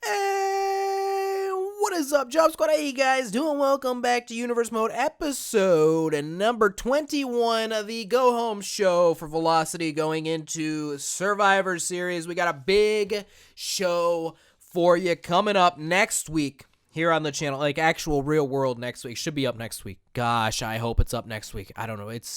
Hey, what is up, Job Squad? How you guys doing? Welcome back to Universe Mode episode number 21 of the Go Home show for Velocity going into Survivor Series. We got a big show for you coming up next week here on the channel, like actual real world next week. Should be up next week. Gosh, I hope it's up next week. I don't know. It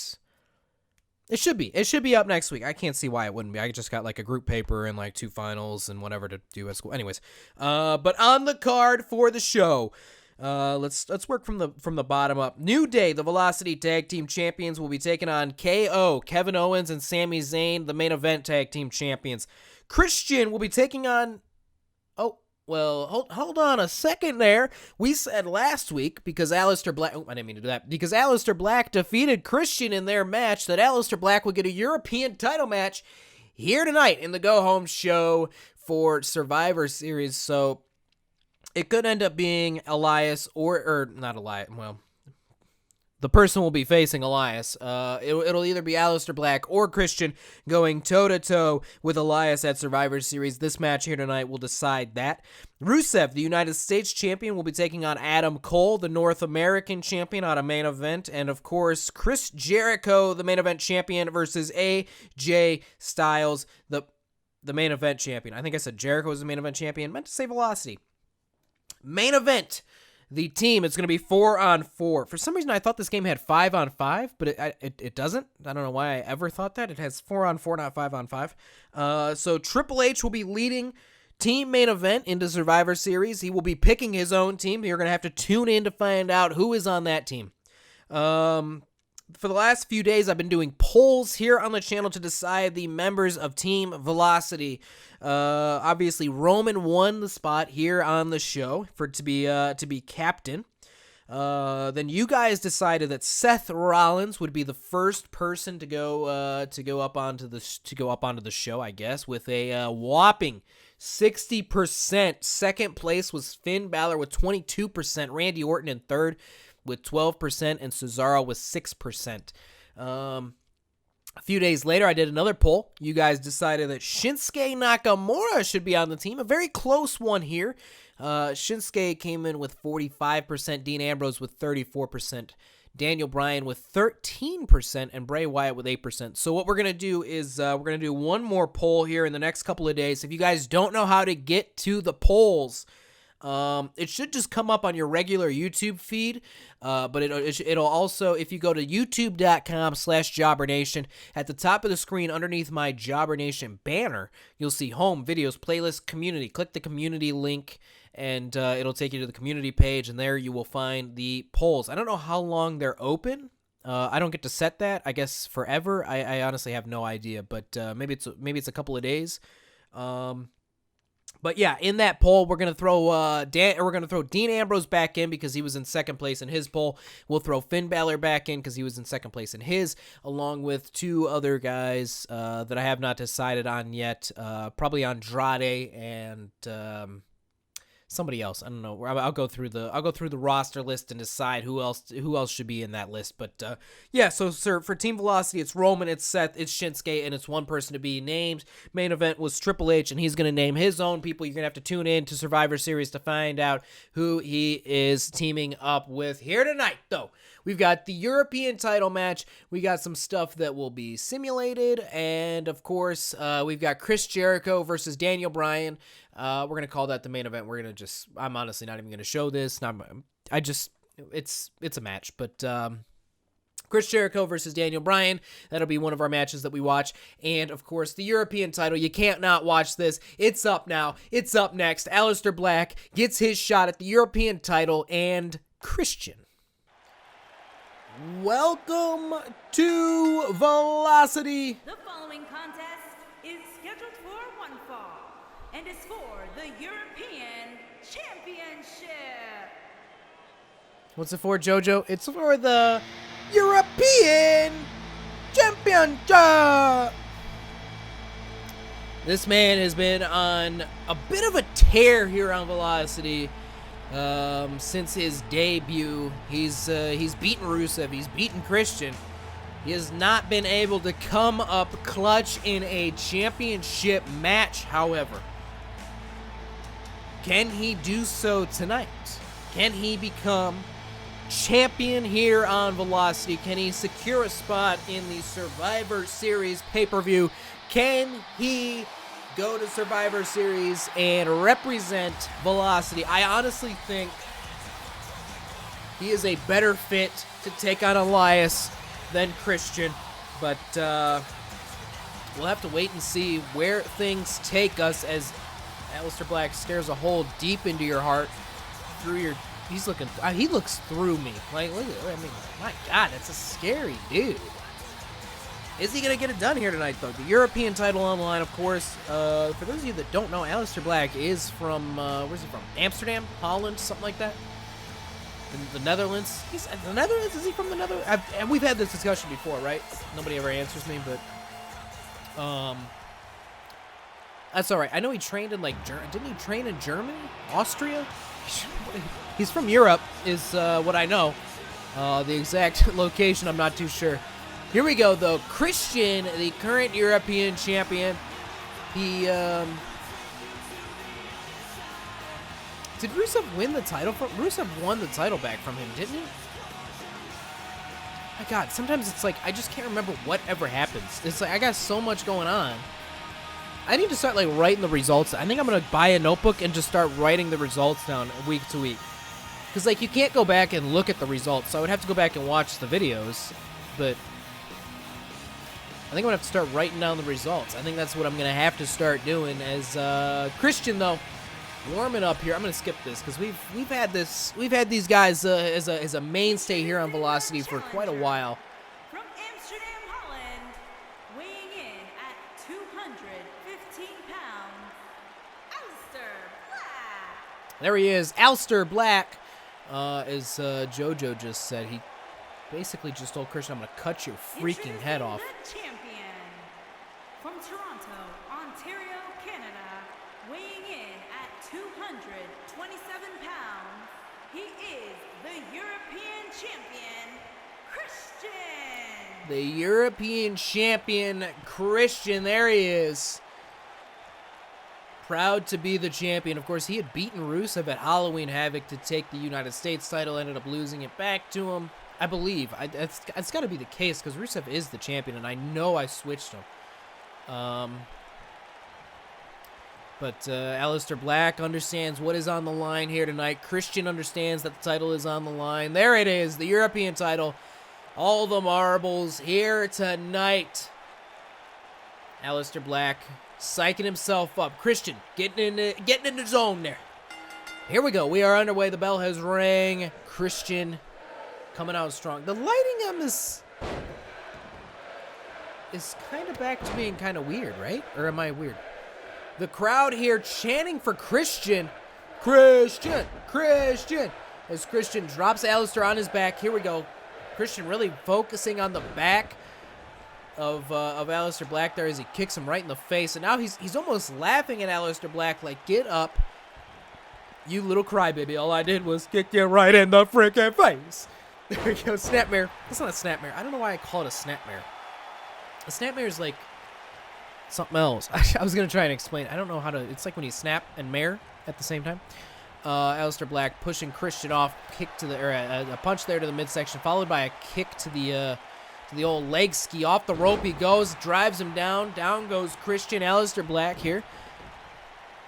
should be. It should be up next week. I can't see why it wouldn't be. I just got like a group paper and like 2 finals and whatever to do at school. Anyways, but on the card for the show, let's work from the bottom up. New Day, the Velocity Tag Team Champions, will be taking on KO, Kevin Owens and Sami Zayn, the main event Tag Team Champions. Christian will be taking on. Well, hold on a second there. We said last week, because Aleister Black... Oh, I didn't mean to do that. Because Aleister Black defeated Christian in their match, that Aleister Black would get a European title match here tonight in the Go Home show for Survivor Series. So it could end up being Elias or not Elias. Well, the person will be facing Elias. It'll either be Aleister Black or Christian going toe-to-toe with Elias at Survivor Series. This match here tonight will decide that. Rusev, the United States champion, will be taking on Adam Cole, the North American champion, on a main event. And, of course, Chris Jericho, the main event champion, versus AJ Styles, the main event champion. I think I said Jericho was the main event champion. Meant to say Velocity. Main event. The team, it's going to be 4-on-4. For some reason, I thought this game had 5-on-5, but it doesn't. I don't know why I ever thought that. It has 4-on-4, not 5-on-5. So Triple H will be leading team main event into Survivor Series. He will be picking his own team. You're going to have to tune in to find out who is on that team. For the last few days, I've been doing polls here on the channel to decide the members of Team Velocity. Obviously, Roman won the spot here on the show to be captain. Then you guys decided that Seth Rollins would be the first person to go up onto the show, I guess, with a whopping 60%. Second place was Finn Balor with 22%. Randy Orton in third with 12%, and Cesaro with 6%. A few days later, I did another poll. You guys decided that Shinsuke Nakamura should be on the team. A very close one here. Shinsuke came in with 45%, Dean Ambrose with 34%, Daniel Bryan with 13%, and Bray Wyatt with 8%. So what we're going to do is we're going to do one more poll here in the next couple of days. If you guys don't know how to get to the polls, it should just come up on your regular YouTube feed, but it'll also, if you go to youtube.com/JobberNation, at the top of the screen underneath my Jobber Nation banner, you'll see home, videos, playlist, community. Click the community link, and it'll take you to the community page, and there you will find the polls. I don't know how long they're open. I don't get to set that, I guess forever. I honestly have no idea, but maybe it's a couple of days. But yeah, in that poll, we're gonna throw Dean Ambrose back in because he was in second place in his poll. We'll throw Finn Balor back in because he was in second place in his, along with 2 other guys that I have not decided on yet. Probably Andrade and somebody else. I don't know. I'll go through the roster list and decide who else should be in that list. But yeah, so sir, for Team Velocity, it's Roman, it's Seth, it's Shinsuke, and it's one person to be named. Main event was Triple H, and he's going to name his own people. You're going to have to tune in to Survivor Series to find out who he is teaming up with. Here tonight, though, we've got the European title match. We got some stuff that will be simulated, and of course, we've got Chris Jericho versus Daniel Bryan. We're going to call that the main event. I'm honestly not even going to show this. It's a match, but Chris Jericho versus Daniel Bryan, that'll be one of our matches that we watch. And of course, the European title, you can't not watch this. It's up now. It's up next. Aleister Black gets his shot at the European title, and Christian. Welcome to Velocity. The following contest is scheduled for one fall and is for the European Championship. What's it for, JoJo? It's for the European Championship. This man has been on a bit of a tear here on Velocity since his debut. He's beaten Rusev. He's beaten Christian. He has not been able to come up clutch in a championship match, however. Can he do so tonight? Can he become champion here on Velocity? Can he secure a spot in the Survivor Series pay-per-view? Can he go to Survivor Series and represent Velocity? I honestly think he is a better fit to take on Elias than Christian, but we'll have to wait and see where things take us as Aleister Black stares a hole deep into your heart through your. He looks through me. Like, look at, I mean, my God, that's a scary dude. Is he gonna get it done here tonight, though? The European title on the line, of course. For those of you that don't know, Aleister Black is from where's he from? Amsterdam, Holland, something like that. The Netherlands. He's the Netherlands. Is he from the Netherlands? And we've had this discussion before, right? Nobody ever answers me, but that's all right. I know he trained in didn't he train in Germany, Austria? He's from Europe, is what I know. The exact location, I'm not too sure. Here we go, though. Christian, the current European champion. He, did Rusev win the title from? Rusev won the title back from him, didn't he? My God, sometimes it's like, I just can't remember whatever happens. It's like, I got so much going on. I need to start, like, writing the results. I think I'm going to buy a notebook and just start writing the results down week to week. Because, like, you can't go back and look at the results, so I would have to go back and watch the videos. But I think I'm going to have to start writing down the results. I think that's what I'm going to have to start doing as Christian, though, warming up here. I'm going to skip this because we've had these guys as a mainstay here on Velocity for quite a while. From Amsterdam, Holland, weighing in at 215 pounds, Aleister Black. There he is, Aleister Black. As JoJo just said, he basically just told Christian, I'm going to cut your freaking head off. The champion from Toronto, Ontario, Canada, weighing in at 227 pounds, he is the European champion, Christian. The European champion, Christian. There he is. Proud to be the champion. Of course, he had beaten Rusev at Halloween Havoc to take the United States title, ended up losing it back to him. I believe. It's got to be the case because Rusev is the champion, and I know I switched him. But Aleister Black understands what is on the line here tonight. Christian understands that the title is on the line. There it is, the European title. All the marbles here tonight. Aleister Black psyching himself up. Christian getting in the zone there. Here we go. We are underway. The bell has rang. Christian coming out strong. The lighting on this is kind of back to being kind of weird, right? Or am I weird? The crowd here chanting for Christian. Christian! Christian! As Christian drops Aleister on his back. Here we go. Christian really focusing on the back of Aleister Black there as he kicks him right in the face. And now he's almost laughing at Aleister Black like, get up, you little crybaby. All I did was kick you right in the freaking face. There we go, snapmare. That's not a snapmare. I don't know why I call it a snapmare. A snapmare is like something else. I was going to try and explain. I don't know how to. It's like when you snap and mare at the same time. Aleister Black pushing Christian off. Kick to the, or a punch there to the midsection, followed by a kick to the old leg ski. Off the rope he goes, drives him down. Down goes Christian. Aleister Black here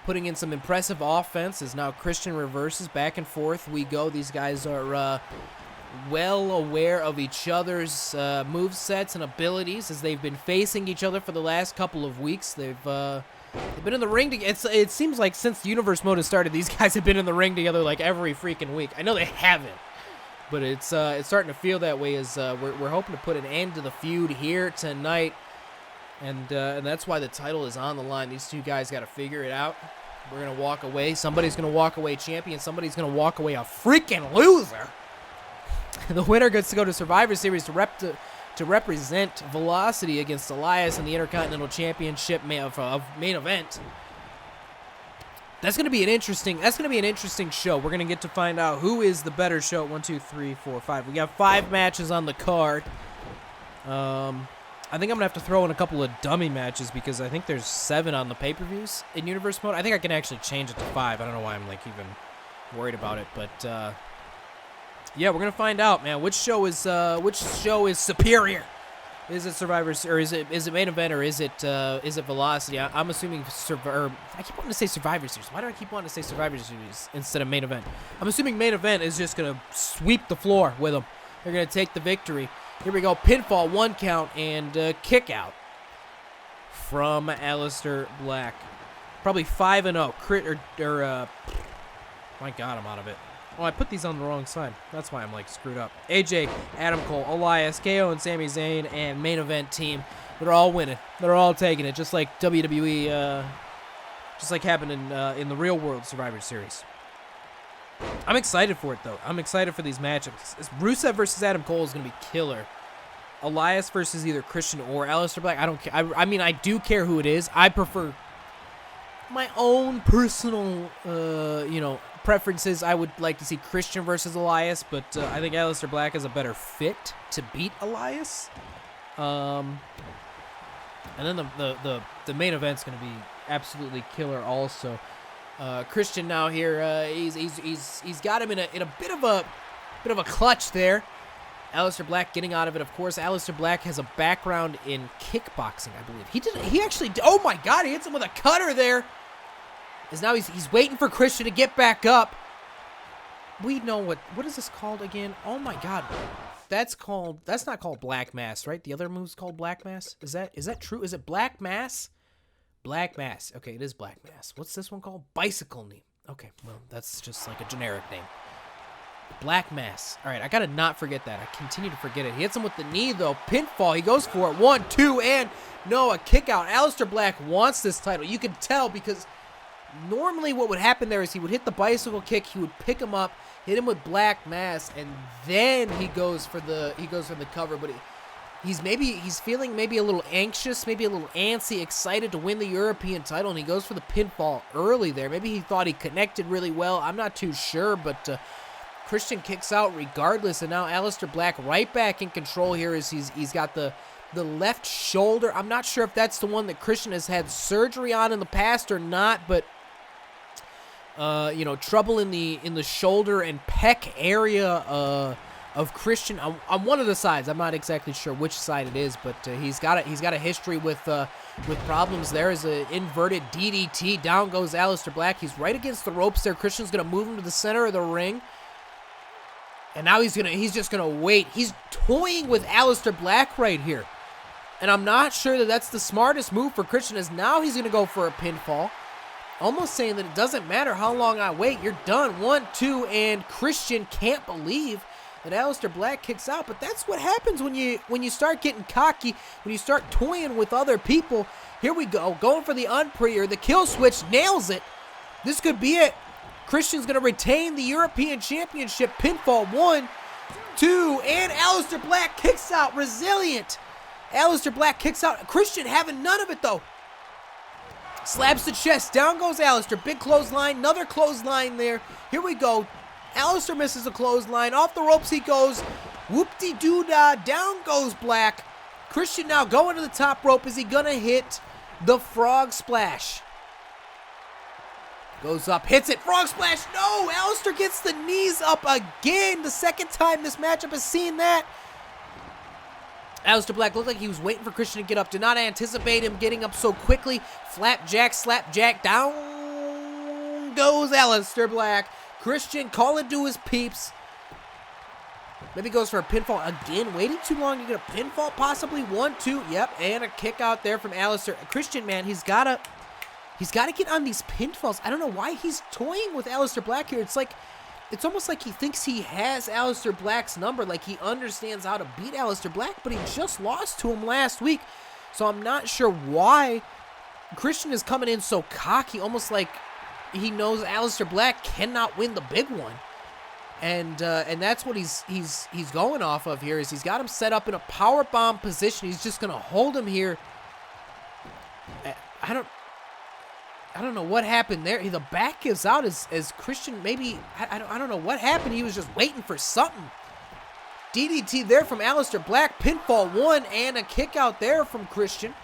putting in some impressive offense as now Christian reverses back and forth. We go. These guys are well aware of each other's movesets and abilities as they've been facing each other for the last couple of weeks. They've been in the ring together. It seems like since the Universe Mode has started, these guys have been in the ring together like every freaking week. I know they haven't, but it's starting to feel that way as we're hoping to put an end to the feud here tonight, and that's why the title is on the line. These two guys got to figure it out. We're gonna walk away. Somebody's gonna walk away champion. Somebody's gonna walk away a freaking loser. The winner gets to go to Survivor Series to represent Velocity against Elias in the Intercontinental Championship main event. That's going to be an interesting show. We're going to get to find out who is the better show. 1, 2, 3, 4, 5. We got 5 matches on the card. I think I'm gonna have to throw in a couple of dummy matches because I think there's 7 on the pay-per-views in Universe Mode. I think I can actually change it to 5. I don't know why I'm like even worried about it, but yeah, we're gonna find out, man. Which show is superior? Is it Survivors or is it Main Event or is it Velocity? I'm assuming I keep wanting to say Survivor Series. Why do I keep wanting to say Survivor Series instead of Main Event? I'm assuming Main Event is just gonna sweep the floor with them. They're gonna take the victory. Here we go. Pinfall, 1 count, and kick out from Aleister Black. Probably 5-0. My God, I'm out of it. Oh, I put these on the wrong side. That's why I'm like screwed up. AJ, Adam Cole, Elias, KO, and Sami Zayn, and Main Event team. They're all winning. They're all taking it, just like WWE, just like happened in the real world Survivor Series. I'm excited for it, though. I'm excited for these matchups. Rusev versus Adam Cole is going to be killer. Elias versus either Christian or Aleister Black. I don't care. I mean, I do care who it is. I prefer my own personal, preferences. I would like to see Christian versus Elias, but I think Aleister Black is a better fit to beat Elias. And then the main event's going to be absolutely killer also. Christian now here, he's got him in a bit of a clutch there. Aleister Black getting out of it, of course. Aleister Black has a background in kickboxing, I believe. He actually, oh my God, he hits him with a cutter there. As now he's waiting for Christian to get back up. We know what is this called again? Oh my God. That's not called Black Mass, right? The other move's called Black Mass? Is that true? Is it Black Mass? Black Mass. Okay, it is Black Mass. What's this one called? Bicycle knee. Okay, well, that's just like a generic name. Black Mass. All right, I gotta not forget that. I continue to forget it. He hits him with the knee, though. Pinfall. He goes for it. 1, 2, and no, a kick out. Aleister Black wants this title. You can tell because normally what would happen there is he would hit the bicycle kick. He would pick him up, hit him with Black Mass, and then he goes for the cover. But he's feeling maybe a little anxious, maybe a little antsy, excited to win the European title, and he goes for the pinfall early there. Maybe he thought he connected really well. I'm not too sure, but Christian kicks out regardless, and now Aleister Black right back in control here as he's got the left shoulder. I'm not sure if that's the one that Christian has had surgery on in the past or not, but trouble in the shoulder and pec area of Christian on one of the sides. I'm not exactly sure which side it is, but he's got a history with problems. There is an inverted DDT. Down goes Aleister Black. He's right against the ropes there. Christian's gonna move him to the center of the ring. And now he's just gonna wait. He's toying with Aleister Black right here. And I'm not sure that that's the smartest move for Christian, as now he's gonna go for a pinfall. Almost saying that it doesn't matter how long I wait, you're done. 1, 2, and Christian can't believe that Aleister Black kicks out. But that's what happens when you start getting cocky, when you start toying with other people. Here we go, going for the unprior, the kill switch, nails it. This could be it. Christian's going to retain the European Championship. Pinfall, 1, 2, and Aleister Black kicks out. Resilient. Aleister Black kicks out. Christian having none of it, though. Slaps the chest. Down goes Aleister. Big clothesline. Another clothesline there. Here we go. Aleister misses a clothesline. Off the ropes he goes. Whoop-de-doo-dah. Down goes Black. Christian now going to the top rope. Is he going to hit the frog splash? Goes up, hits it, frog splash, no! Aleister gets the knees up again, the second time this matchup has seen that. Aleister Black looked like he was waiting for Christian to get up, did not anticipate him getting up so quickly. Slapjack, down goes Aleister Black. Christian calling to his peeps. Maybe goes for a pinfall again, waiting too long to get a pinfall, possibly. 1, 2, yep, and a kick out there from Aleister. Christian, man, he's got to get on these pinfalls. I don't know why he's toying with Aleister Black here. It's almost like he thinks he has Aleister Black's number, like he understands how to beat Aleister Black, but he just lost to him last week. So I'm not sure why Christian is coming in so cocky, almost like he knows Aleister Black cannot win the big one. And that's what he's going off of here, is he's got him set up in a powerbomb position. He's just going to hold him here. I don't know what happened there. The back gives out as Christian maybe, I don't know what happened. He was just waiting for something. DDT there from Aleister Black. Pinfall 1 and a kick out there from Christian.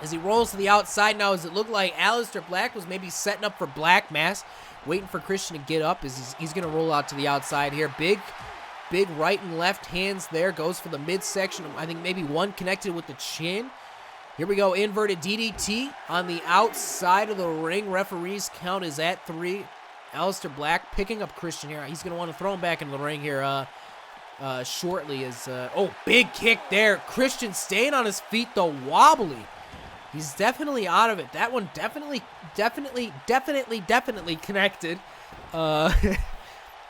As he rolls to the outside now, does it look like Aleister Black was maybe setting up for Black Mass, waiting for Christian to get up as he's going to roll out to the outside here. Big right and left hands there. Goes for the midsection. I think maybe one connected with the chin. Here we go. Inverted DDT on the outside of the ring. Referee's count is at 3. Aleister Black picking up Christian here. He's going to want to throw him back into the ring here shortly. Oh, big kick there. Christian staying on his feet, though, wobbly. He's definitely out of it. That one definitely connected.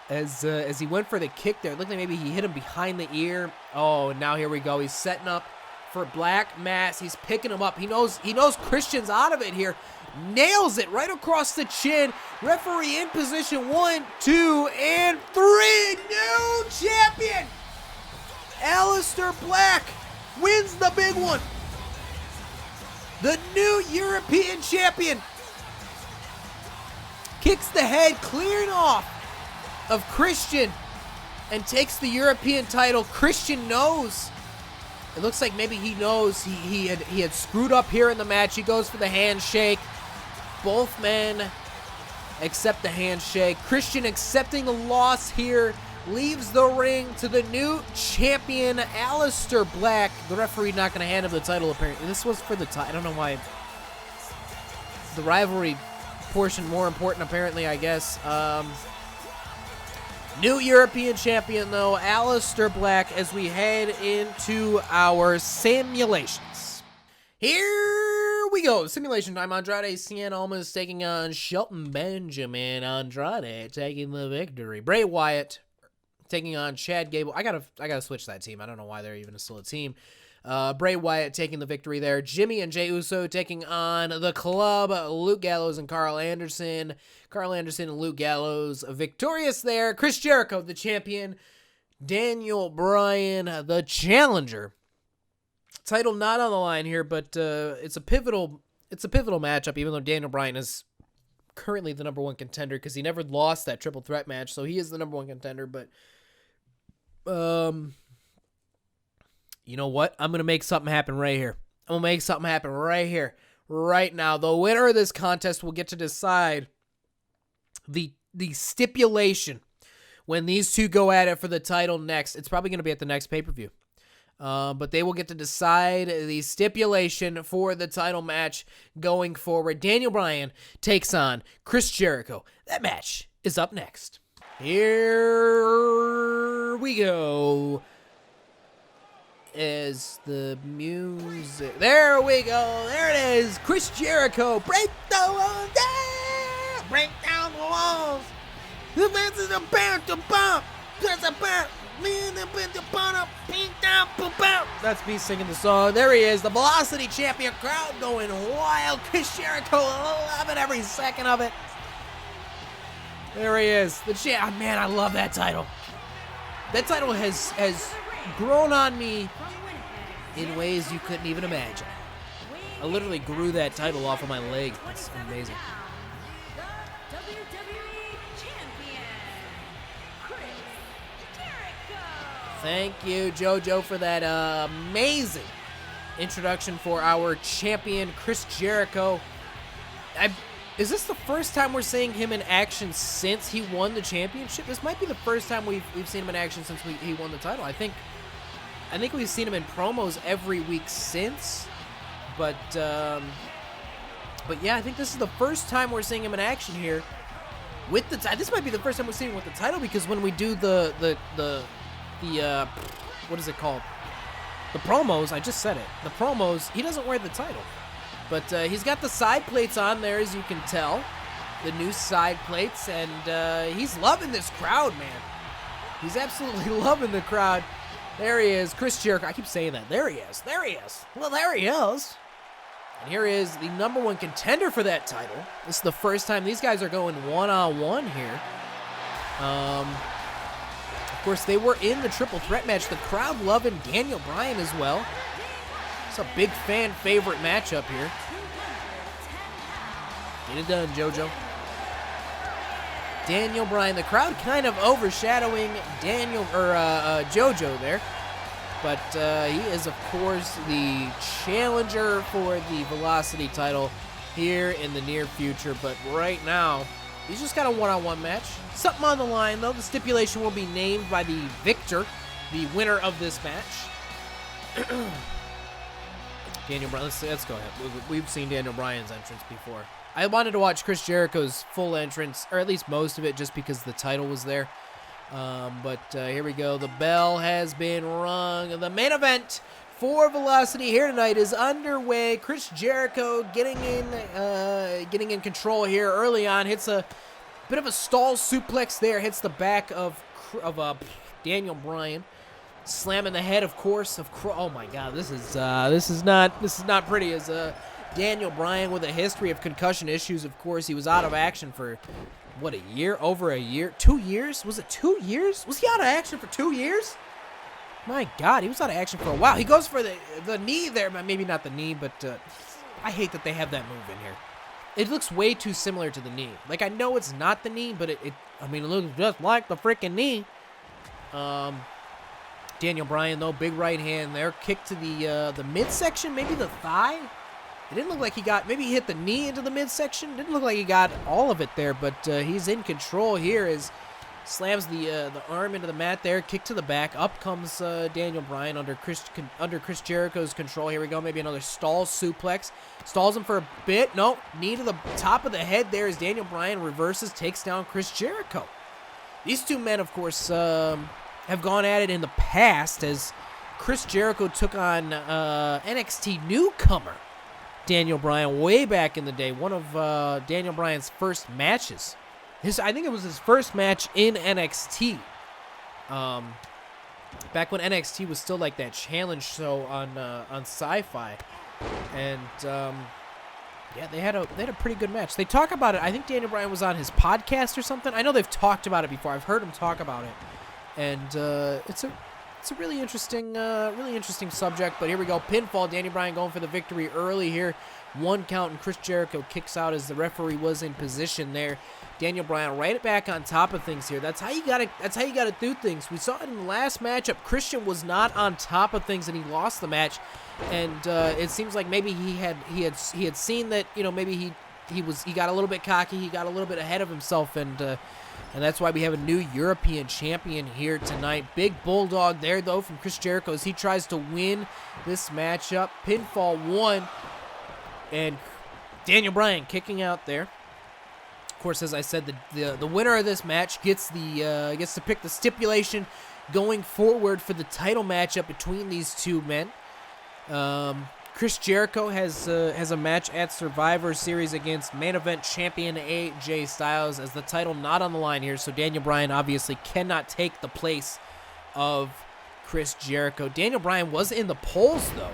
As he went for the kick there, it looked like maybe he hit him behind the ear. Oh, and now here we go. He's setting up for Black Mass. He's picking him up. He knows Christian's out of it here. Nails it right across the chin. Referee in position. 1, 2, and 3. New champion! Aleister Black wins the big one. The new European champion kicks the head clearing off of Christian and takes the European title. Christian knows. It looks like maybe he knows he had screwed up here in the match. He goes for the handshake. Both men accept the handshake. Christian accepting the loss here. Leaves the ring to the new champion, Aleister Black. The referee not going to hand him the title, apparently. This was for the title. I don't know why. The rivalry portion more important, apparently, I guess. New European champion, though, Aleister Black, as we head into our simulations. Here we go. Simulation time. Andrade Cien Almas taking on Shelton Benjamin. Andrade taking the victory. Bray Wyatt taking on Chad Gable. I gotta switch that team. I don't know why they're even still a team. Bray Wyatt taking the victory there. Jimmy and Jey Uso taking on the Club. Luke Gallows and Carl Anderson. Carl Anderson and Luke Gallows victorious there. Chris Jericho, the champion. Daniel Bryan, the challenger. Title not on the line here, but it's a pivotal matchup, even though Daniel Bryan is currently the number 1 contender because he never lost that triple threat match, so he is the number 1 contender. But you know what? I'm going to make something happen right here. Right now. The winner of this contest will get to decide the stipulation when these two go at it for the title next. It's probably going to be at the next pay-per-view. But they will get to decide the stipulation for the title match going forward. Daniel Bryan takes on Chris Jericho. That match is up next. Here we go. Is the music. There we go. There it is. Chris Jericho. Break the walls down. Break down the walls. The fans is about to bump. There's a bump. That's me singing the song. There he is, the Velocity Champion. Crowd going wild. Chris Jericho loving every second of it. There he is, the champ. Man, I love that title. That title has grown on me in ways you couldn't even imagine. I literally grew that title off of my leg. It's amazing. Thank you, JoJo, for that amazing introduction for our champion, Chris Jericho. Is this the first time we're seeing him in action since he won the championship? This might be the first time we've seen him in action since he won the title. I think we've seen him in promos every week since, but yeah, I think this is the first time we're seeing him in action here with the title. This might be the first time we're seeing him with the title, because when we do the what is it called? The promos, I just said it. The promos, he doesn't wear the title. But he's got the side plates on there, as you can tell. The new side plates, and he's loving this crowd, man. He's absolutely loving the crowd. There he is, Chris Jericho. I keep saying that. There he is. Well, there he is. And here is the number 1 contender for that title. This is the first time these guys are going one-on-one here. Of course, they were in the triple threat match. The crowd loving Daniel Bryan as well. It's a big fan favorite matchup here. Get it done, JoJo. Daniel Bryan. The crowd kind of overshadowing JoJo there. But he is, of course, the challenger for the Velocity title here in the near future. But right now, he's just got a one-on-one match. Something on the line, though. The stipulation will be named by the victor, the winner of this match. Daniel Bryan, let's go ahead. We've seen Daniel Bryan's entrance before. I wanted to watch Chris Jericho's full entrance, or at least most of it, just because the title was there. But here we go. The bell has been rung. The main event for Velocity here tonight is underway. Chris Jericho getting in control here early on. Hits a bit of a stall suplex there. Hits the back of Daniel Bryan. Slamming the head, of course. Oh my God, this is not pretty. As Daniel Bryan, with a history of concussion issues, of course, he was out of action for what, a year? Over a year? 2 years? Was it 2 years? Was he out of action for 2 years? My God, he was out of action for a while. He goes for the knee there, maybe not the knee, but I hate that they have that move in here. It looks way too similar to the knee. Like, I know it's not the knee, but it looks just like the freaking knee. Daniel Bryan, though, big right hand there. Kick to the midsection, maybe the thigh. It didn't look like he got, maybe he hit the knee into the midsection. Didn't look like he got all of it there, but he's in control here as slams the arm into the mat there. Kick to the back. Up comes Daniel Bryan under Chris Jericho's control. Here we go. Maybe another stall suplex. Stalls him for a bit. No, knee to the top of the head there as Daniel Bryan reverses, takes down Chris Jericho. These two men, of course, have gone at it in the past as Chris Jericho took on NXT newcomer Daniel Bryan way back in the day. One of Daniel Bryan's first matches. I think it was his first match in NXT. Back when NXT was still like that challenge show on Sci-Fi, and yeah, they had a pretty good match. They talk about it. I think Daniel Bryan was on his podcast or something. I know they've talked about it before. I've heard him talk about it, and it's a really interesting subject. But here we go, pinfall. Daniel Bryan going for the victory early here. 1 count, and Chris Jericho kicks out as the referee was in position there. Daniel Bryan right back on top of things here. That's how you gotta do things. We saw it in the last matchup. Christian was not on top of things, and he lost the match. And it seems like maybe he had seen that, you know, maybe he got a little bit cocky. He got a little bit ahead of himself, and that's why we have a new European champion here tonight. Big bulldog there, though, from Chris Jericho as he tries to win this matchup. Pinfall 1, and Daniel Bryan kicking out there. Of course, as I said, the winner of this match gets to pick the stipulation going forward for the title matchup between these two men. Chris Jericho has a match at Survivor Series against main event champion AJ Styles, as the title not on the line here, so Daniel Bryan obviously cannot take the place of Chris Jericho. Daniel Bryan was in the polls, though,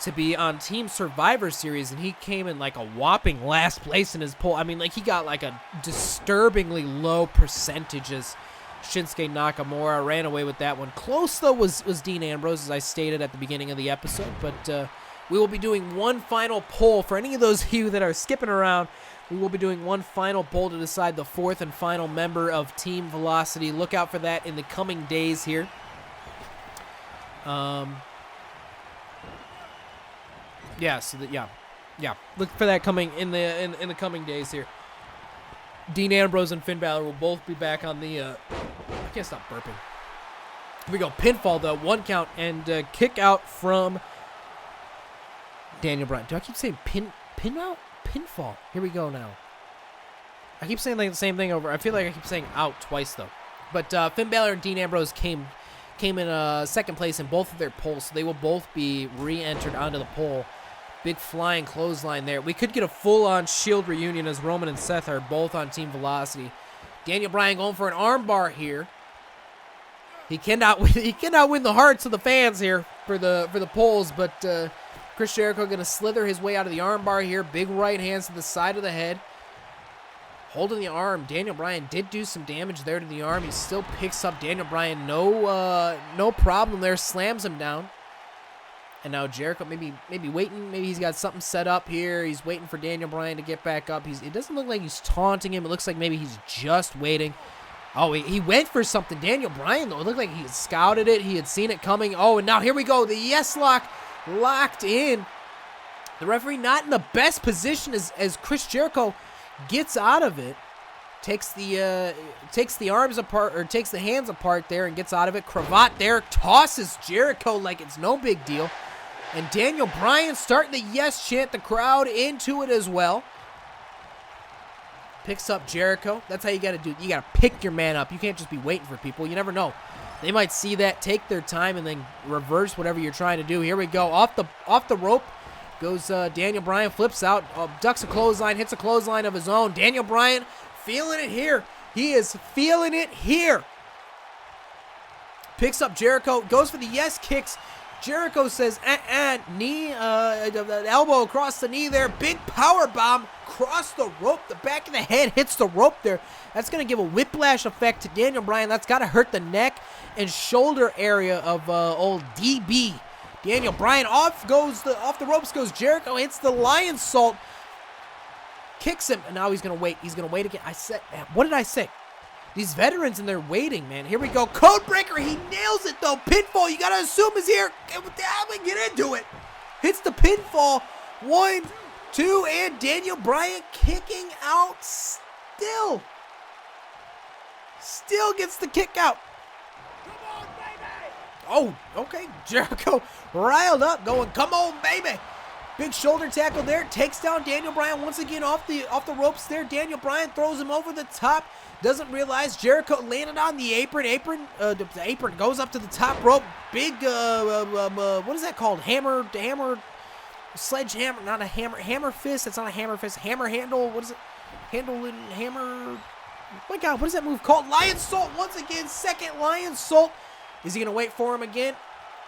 to be on Team Survivor Series, and he came in like a whopping last place in his poll. I mean, like, he got like a disturbingly low percentages. Shinsuke Nakamura ran away with that one. Close, though, was Dean Ambrose, as I stated at the beginning of the episode. But we will be doing one final poll. For any of those of you that are skipping around, we will be doing one final poll to decide the 4th and final member of Team Velocity. Look out for that in the coming days here. Yeah. Look for that coming in the coming days here. Dean Ambrose and Finn Balor will both be back on the. I can't stop burping. Here we go. Pinfall, though. 1 count and kick out from Daniel Bryan. Do I keep saying pinfall? Here we go now. I keep saying like the same thing over. I feel like I keep saying out twice, though. But Finn Balor and Dean Ambrose came in second place in both of their polls, so they will both be re-entered onto the poll. Big flying clothesline there. We could get a full-on Shield reunion as Roman and Seth are both on Team Velocity. Daniel Bryan going for an armbar here. He cannot win the hearts of the fans here for the polls, but Chris Jericho going to slither his way out of the armbar here. Big right hands to the side of the head. Holding the arm. Daniel Bryan did do some damage there to the arm. He still picks up Daniel Bryan. No problem there. Slams him down. And now Jericho maybe waiting. Maybe he's got something set up here. He's waiting for Daniel Bryan to get back up. It doesn't look like he's taunting him. It looks like maybe he's just waiting. Oh, he went for something. Daniel Bryan, though, it looked like he had scouted it. He had seen it coming. Oh, and now here we go. The yes lock locked in. The referee not in the best position as Chris Jericho gets out of it. Takes the arms apart, or takes the hands apart there and gets out of it. Cravat there, tosses Jericho like it's no big deal. And Daniel Bryan starting the yes chant, the crowd into it as well. Picks up Jericho. That's how you got to do it. You got to pick your man up. You can't just be waiting for people. You never know. They might see that, take their time, and then reverse whatever you're trying to do. Here we go. Off the rope goes Daniel Bryan. Flips out. Ducks a clothesline. Hits a clothesline of his own. Daniel Bryan feeling it here. He is feeling it here. Picks up Jericho. Goes for the yes kicks. Jericho says, knee, elbow across the knee there. Big power bomb across the rope. The back of the head hits the rope there. That's going to give a whiplash effect to Daniel Bryan. That's got to hurt the neck and shoulder area of old DB. Daniel Bryan off the ropes goes Jericho. Hits the lion salt. Kicks him, and now he's going to wait. He's going to wait again. What did I say? These veterans, and they're waiting, man. Here we go. Codebreaker. He nails it, though. Pinfall. You got to assume is here. Get into it. Hits the pinfall. 1, 2, and Daniel Bryan kicking out still. Still gets the kick out. Come on, baby. Oh, okay. Jericho riled up, going, come on, baby. Big shoulder tackle there. Takes down Daniel Bryan once again off the ropes there. Daniel Bryan throws him over the top. Doesn't realize Jericho landed on the apron. The apron goes up to the top rope. Big, what is that called? Hammer, sledgehammer, not a hammer fist. That's not a hammer fist. Hammer handle. What is it? Handle and hammer. Oh my God, what is that move called? Lion Salt once again. Second Lion Salt. Is he going to wait for him again?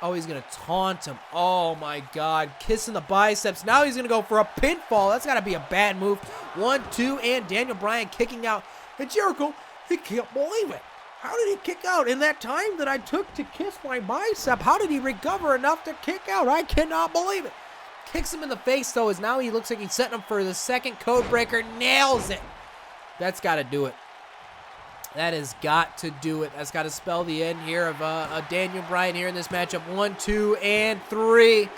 Oh, he's going to taunt him. Oh my God. Kissing the biceps. Now he's going to go for a pinfall. That's got to be a bad move. 1, 2, and Daniel Bryan kicking out. And Jericho, he can't believe it. How did he kick out in that time that I took to kiss my bicep? How did he recover enough to kick out? I cannot believe it. Kicks him in the face, though, as now he looks like he's setting up for the second code breaker. Nails it. That's got to do it. That has got to do it. That's got to spell the end here of Daniel Bryan here in this matchup. 1, 2, and 3.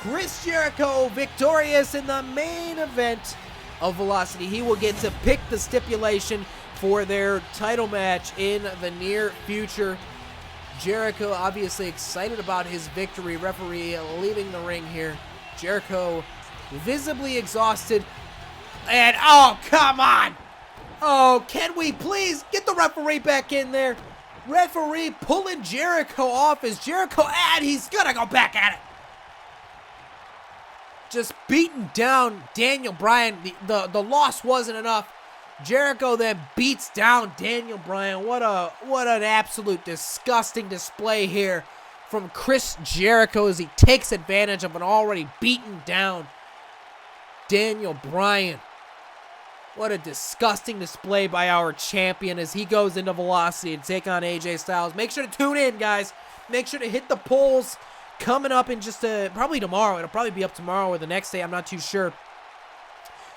Chris Jericho victorious in the main event of Velocity. He will get to pick the stipulation for their title match in the near future. Jericho obviously excited about his victory. Referee leaving the ring here. Jericho visibly exhausted. And, oh, come on. Oh, can we please get the referee back in there? Referee pulling Jericho off as Jericho, and he's going to go back at it. Just beating down Daniel Bryan. The loss wasn't enough. Jericho then beats down Daniel Bryan. What an absolute disgusting display here from Chris Jericho as he takes advantage of an already beaten down Daniel Bryan. What a disgusting display by our champion as he goes into Velocity to take on AJ Styles. Make sure to tune in, guys. Make sure to hit the polls coming up in just probably tomorrow. It'll probably be up tomorrow or the next day. I'm not too sure.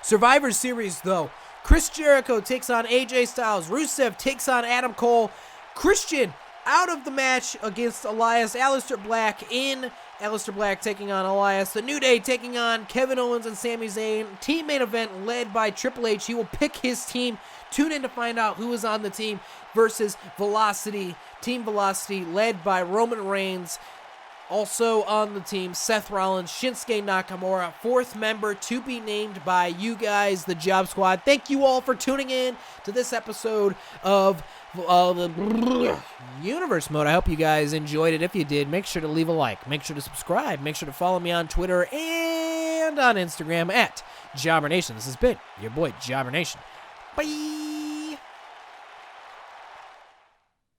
Survivor Series, though. Chris Jericho takes on AJ Styles. Rusev takes on Adam Cole. Christian out of the match against Elias. Aleister Black in. Aleister Black taking on Elias. The New Day taking on Kevin Owens and Sami Zayn. Team main event led by Triple H. He will pick his team. Tune in to find out who is on the team versus Velocity. Team Velocity led by Roman Reigns. Also on the team, Seth Rollins, Shinsuke Nakamura, fourth member to be named by you guys, the Job Squad. Thank you all for tuning in to this episode of the Universe Mode. I hope you guys enjoyed it. If you did, make sure to leave a like. Make sure to subscribe. Make sure to follow me on Twitter and on Instagram at JobberNation. This has been your boy, Jobber Nation. Bye!